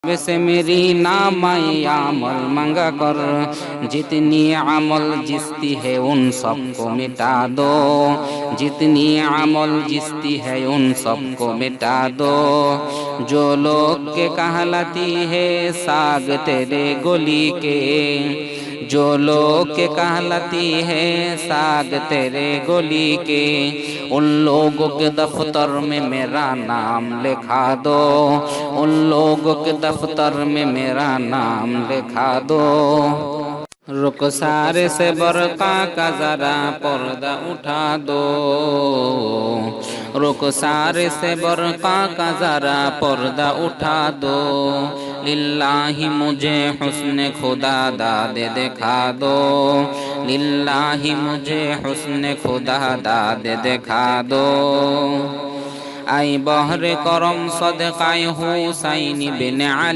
से मेरी नामाई अमल मंगा कर, जितनी अमल जिसती है उन सबको मिटा दो, जितनी अमल जिसती है उन सबको मिटा दो। जो लोग के कहलाती है साग तेरे गोली के, जो लोग के कहलाती है साग तेरे गोली के, उन लोगों के दफ्तर में मेरा नाम लिखा दो, उन लोगों के दफ्तर में मेरा नाम लिखा दो। रुखसार से बरका का जरा पर्दा उठा दो, रुखसार से बरका का जरा पर्दा उठा दो। लिल्लाही मुझे हुस्न खुदा दादे दिखा दो, लिल्लाही मुझे हुस्न खुदा दादे दिखा दो। आई बहरे करम सदकाए हुसैन बिन अली